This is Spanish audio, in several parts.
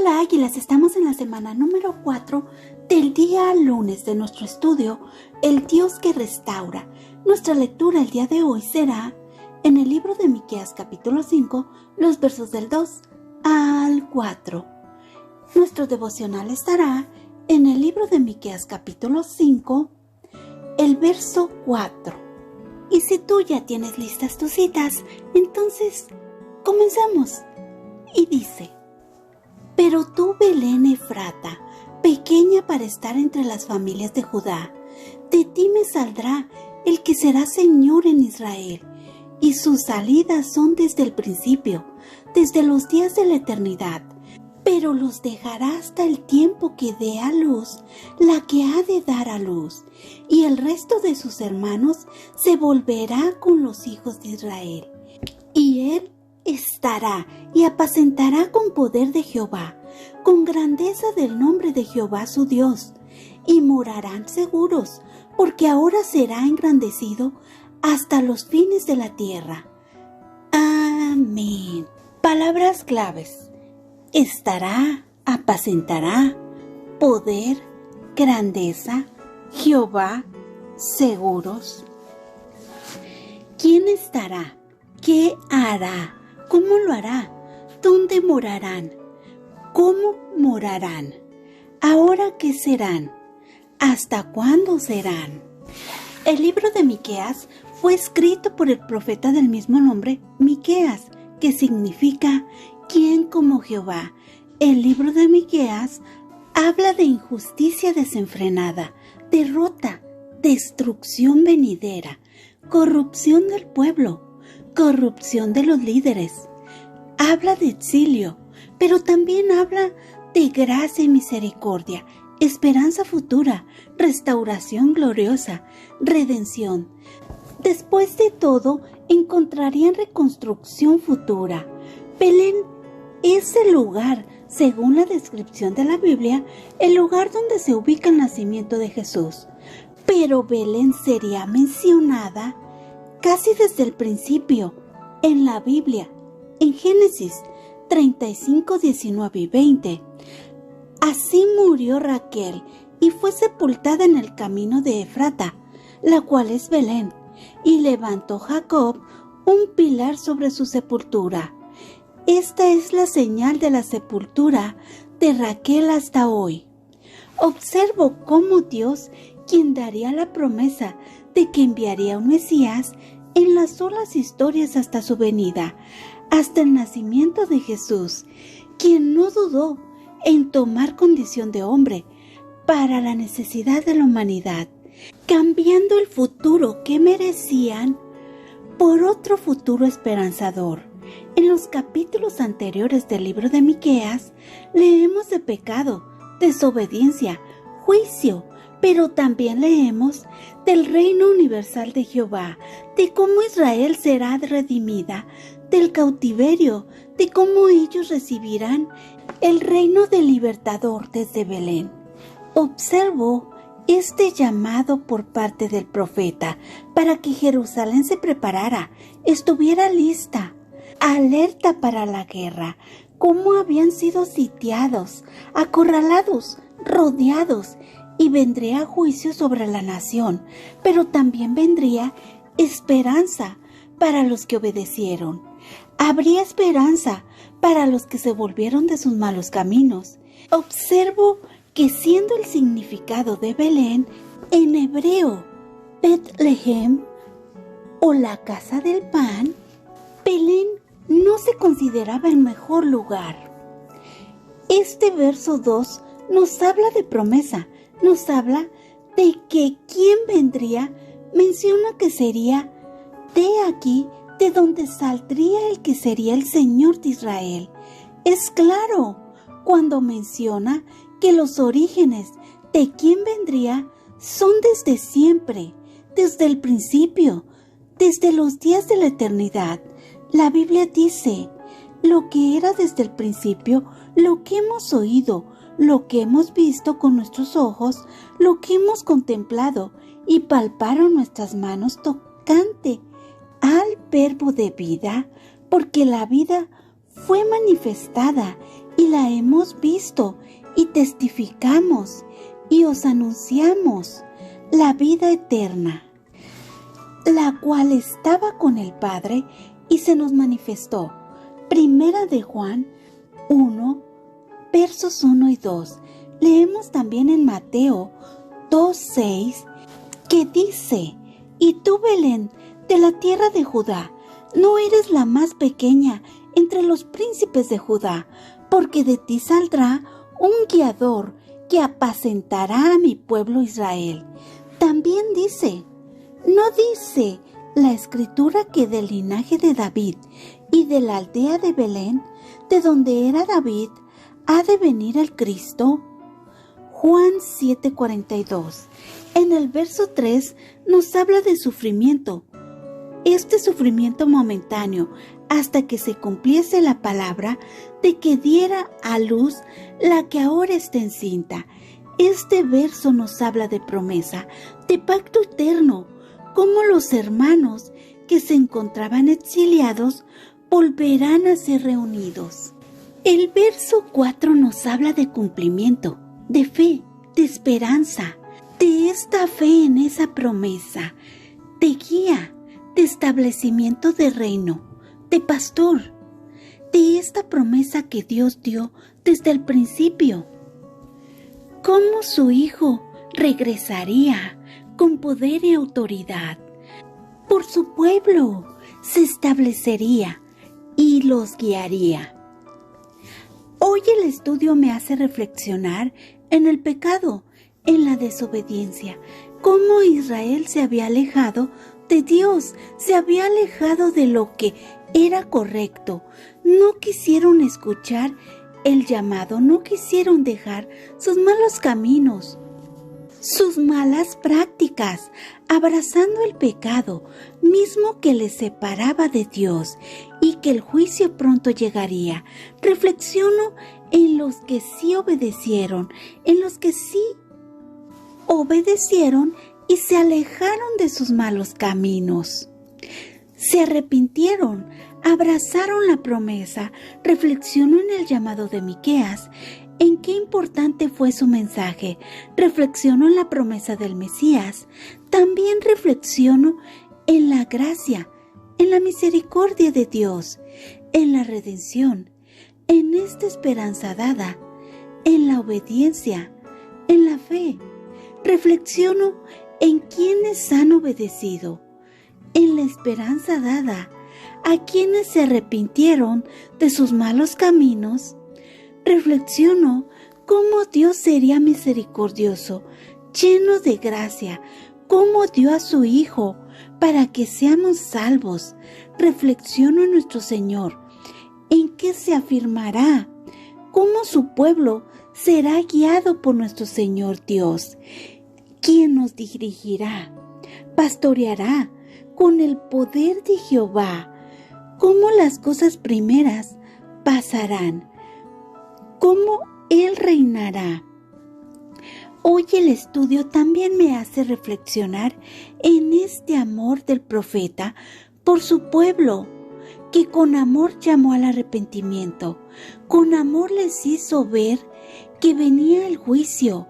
Hola Águilas, estamos en la semana número 4 del día lunes de nuestro estudio, El Dios que restaura. Nuestra lectura el día de hoy será en el libro de Miqueas capítulo 5, los versos del 2 al 4. Nuestro devocional estará en el libro de Miqueas capítulo 5, el verso 4. Y si tú ya tienes listas tus citas, entonces comenzamos. Y dice: Pero tú, Belén Efrata, pequeña para estar entre las familias de Judá, de ti me saldrá el que será Señor en Israel, y sus salidas son desde el principio, desde los días de la eternidad. Pero los dejará hasta el tiempo que dé a luz la que ha de dar a luz, y el resto de sus hermanos se volverá con los hijos de Israel. Y él estará y apacentará con poder de Jehová, con grandeza del nombre de Jehová su Dios, y morarán seguros, porque ahora será engrandecido hasta los fines de la tierra. Amén. Palabras claves: estará, apacentará, poder, grandeza, Jehová, seguros. ¿Quién estará? ¿Qué hará? ¿Cómo lo hará? ¿Dónde morarán? ¿Cómo morarán? ¿Ahora qué serán? ¿Hasta cuándo serán? El libro de Miqueas fue escrito por el profeta del mismo nombre, Miqueas, que significa ¿quién como Jehová? El libro de Miqueas habla de injusticia desenfrenada, derrota, destrucción venidera, corrupción del pueblo, corrupción de los líderes. Habla de exilio, pero también habla de gracia y misericordia, esperanza futura, restauración gloriosa, redención. Después de todo, encontrarían reconstrucción futura. Belén es el lugar, según la descripción de la Biblia, el lugar donde se ubica el nacimiento de Jesús. Pero Belén sería mencionada casi desde el principio en la Biblia, en Génesis 35, 19 y 20. Así murió Raquel y fue sepultada en el camino de Efrata, la cual es Belén, y levantó Jacob un pilar sobre su sepultura. Esta es la señal de la sepultura de Raquel hasta hoy. Observo cómo Dios, quien daría la promesa de que enviaría un Mesías, enlazó las historias hasta su venida, hasta el nacimiento de Jesús, quien no dudó en tomar condición de hombre para la necesidad de la humanidad, cambiando el futuro que merecían por otro futuro esperanzador. En los capítulos anteriores del libro de Miqueas leemos de pecado, desobediencia, juicio, pero también leemos del reino universal de Jehová, de cómo Israel será redimida del cautiverio, de cómo ellos recibirán el reino del libertador desde Belén. Observo este llamado por parte del profeta para que Jerusalén se preparara, estuviera lista, alerta para la guerra, cómo habían sido sitiados, acorralados, rodeados, y vendría juicio sobre la nación, pero también vendría esperanza para los que obedecieron. Habría esperanza para los que se volvieron de sus malos caminos. Observo que siendo el significado de Belén en hebreo Betlehem o la casa del pan, Belén no se consideraba el mejor lugar. Este verso 2 nos habla de promesa, nos habla de que quien vendría, menciona que sería de aquí, de donde saldría el que sería el Señor de Israel. Es claro cuando menciona que los orígenes de quien vendría son desde siempre, desde el principio, desde los días de la eternidad. La Biblia dice: lo que era desde el principio, lo que hemos oído, lo que hemos visto con nuestros ojos, lo que hemos contemplado y palparon nuestras manos tocante al verbo de vida, porque la vida fue manifestada y la hemos visto y testificamos y os anunciamos la vida eterna, la cual estaba con el Padre y se nos manifestó. Primera de Juan 1, versos 1 y 2. Leemos también en Mateo 2:6, que dice: y tú, Belén, de la tierra de Judá, no eres la más pequeña entre los príncipes de Judá, porque de ti saldrá un guiador que apacentará a mi pueblo Israel. También dice, ¿no dice la Escritura que del linaje de David y de la aldea de Belén, de donde era David, ha de venir el Cristo? Juan 7:42. En el verso 3 nos habla de sufrimiento. Este sufrimiento momentáneo, hasta que se cumpliese la palabra de que diera a luz la que ahora está encinta. Este verso nos habla de promesa, de pacto eterno, como los hermanos que se encontraban exiliados volverán a ser reunidos. El verso 4 nos habla de cumplimiento, de fe, de esperanza, de esta fe en esa promesa, de guía, de establecimiento de reino, de pastor, de esta promesa que Dios dio desde el principio. Cómo su Hijo regresaría con poder y autoridad. Por su pueblo se establecería y los guiaría. Hoy el estudio me hace reflexionar en el pecado, en la desobediencia, cómo Israel se había alejado de Dios, se había alejado de lo que era correcto. No quisieron escuchar el llamado, no quisieron dejar sus malos caminos, sus malas prácticas, abrazando el pecado mismo que les separaba de Dios y que el juicio pronto llegaría. Reflexiono en los que sí obedecieron, en los que sí obedecieron y se alejaron de sus malos caminos. Se arrepintieron, abrazaron la promesa. Reflexiono en el llamado de Miqueas, en qué importante fue su mensaje. Reflexiono en la promesa del Mesías. También reflexiono en la gracia, en la misericordia de Dios, en la redención, en esta esperanza dada, en la obediencia, en la fe. Reflexiono en quienes han obedecido, en la esperanza dada, a quienes se arrepintieron de sus malos caminos. Reflexiono cómo Dios sería misericordioso, lleno de gracia, cómo dio a su Hijo para que seamos salvos. Reflexiono en nuestro Señor, en qué se afirmará, cómo su pueblo será guiado por nuestro Señor Dios, quien nos dirigirá, pastoreará con el poder de Jehová, cómo las cosas primeras pasarán, cómo Él reinará. Hoy el estudio también me hace reflexionar en este amor del profeta por su pueblo, que con amor llamó al arrepentimiento, con amor les hizo ver que venía el juicio,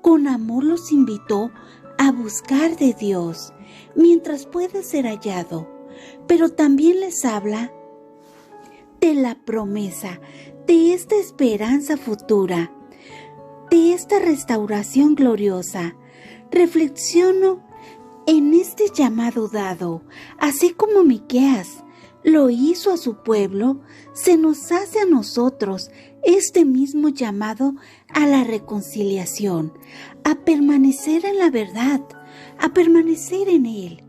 con amor los invitó a buscar de Dios mientras puede ser hallado, pero también les habla de la promesa, de esta esperanza futura, de esta restauración gloriosa. Reflexiono en este llamado dado, así como Miqueas lo hizo a su pueblo, se nos hace a nosotros este mismo llamado a la reconciliación, a permanecer en la verdad, a permanecer en Él.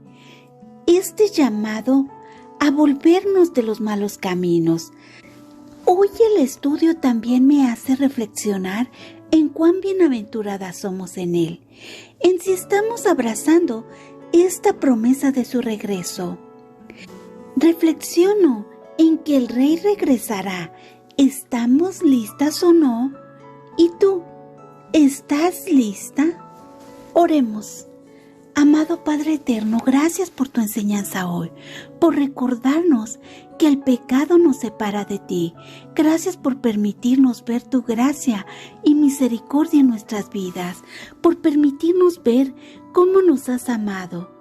Este llamado a volvernos de los malos caminos. Hoy el estudio también me hace reflexionar en cuán bienaventuradas somos en Él, en si estamos abrazando esta promesa de su regreso. Reflexiono en que el Rey regresará. ¿Estamos listas o no? ¿Y tú? ¿Estás lista? Oremos. Amado Padre Eterno, gracias por tu enseñanza hoy, por recordarnos que el pecado nos separa de ti. Gracias por permitirnos ver tu gracia y misericordia en nuestras vidas, por permitirnos ver cómo nos has amado,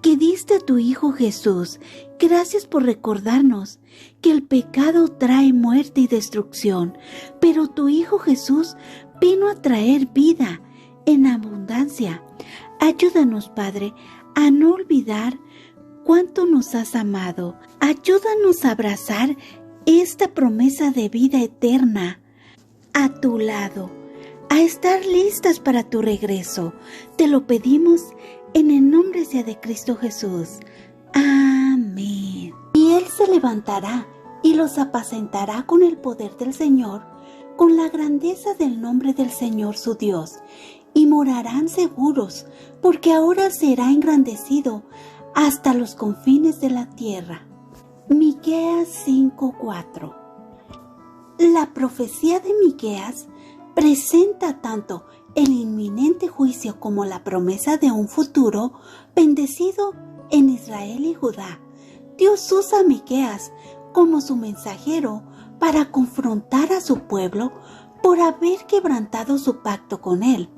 que diste a tu Hijo Jesús. Gracias por recordarnos que el pecado trae muerte y destrucción, pero tu Hijo Jesús vino a traer vida en abundancia. Ayúdanos, Padre, a no olvidar cuánto nos has amado. Ayúdanos a abrazar esta promesa de vida eterna a tu lado, a estar listas para tu regreso. Te lo pedimos en el nombre sea de Cristo Jesús. Amén. Y Él se levantará y los apacentará con el poder del Señor, con la grandeza del nombre del Señor su Dios, y morarán seguros, porque ahora será engrandecido hasta los confines de la tierra. Miqueas 5:4. La profecía de Miqueas presenta tanto el inminente juicio como la promesa de un futuro bendecido en Israel y Judá. Dios usa a Miqueas como su mensajero para confrontar a su pueblo por haber quebrantado su pacto con él.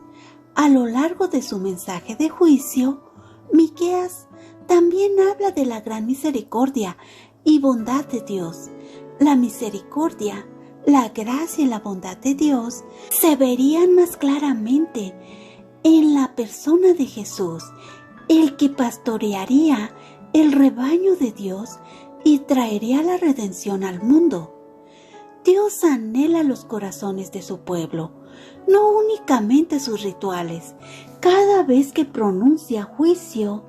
A lo largo de su mensaje de juicio, Miqueas también habla de la gran misericordia y bondad de Dios. La misericordia, la gracia y la bondad de Dios se verían más claramente en la persona de Jesús, el que pastorearía el rebaño de Dios y traería la redención al mundo. Dios anhela los corazones de su pueblo, no únicamente sus rituales. Cada vez que pronuncia juicio,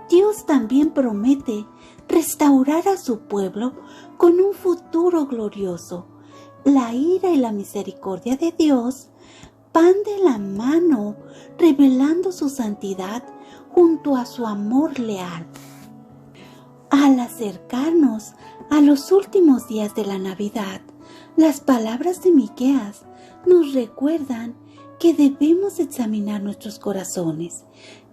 Dios también promete restaurar a su pueblo con un futuro glorioso. La ira y la misericordia de Dios van de la mano, revelando su santidad junto a su amor leal. Al acercarnos a los últimos días de la Navidad, las palabras de Miqueas nos recuerdan que debemos examinar nuestros corazones.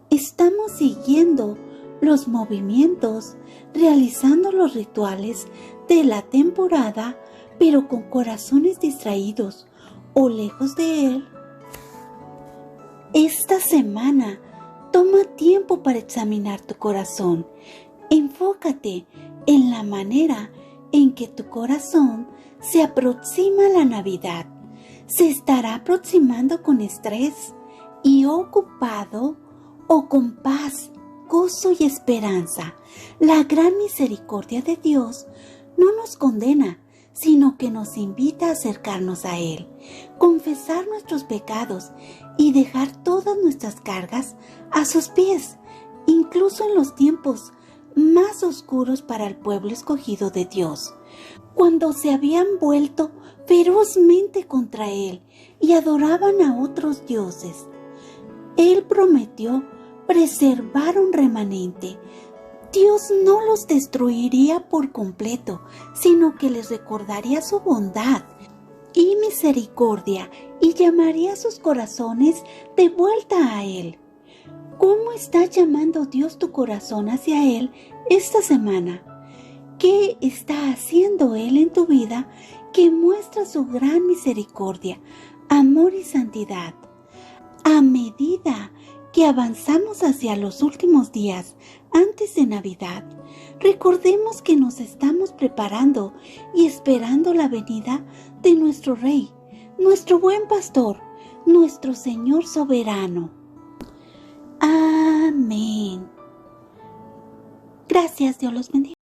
Estamos siguiendo los movimientos, realizando los rituales de la temporada, pero con corazones distraídos o lejos de Él. Esta semana, toma tiempo para examinar tu corazón. Enfócate en la manera en que tu corazón se aproxima a la Navidad. ¿Se estará aproximando con estrés y ocupado o con paz, gozo y esperanza? La gran misericordia de Dios no nos condena, sino que nos invita a acercarnos a Él, confesar nuestros pecados y dejar todas nuestras cargas a sus pies, incluso en los tiempos más oscuros para el pueblo escogido de Dios, cuando se habían vuelto ferozmente contra Él y adoraban a otros dioses. Él prometió preservar un remanente. Dios no los destruiría por completo, sino que les recordaría su bondad y misericordia y llamaría sus corazones de vuelta a Él. ¿Cómo está llamando Dios tu corazón hacia Él esta semana? ¿Qué está haciendo Él en tu vida que muestra su gran misericordia, amor y santidad? A medida que avanzamos hacia los últimos días antes de Navidad, recordemos que nos estamos preparando y esperando la venida de nuestro Rey, nuestro buen pastor, nuestro Señor soberano. Amén. Gracias, Dios los bendiga.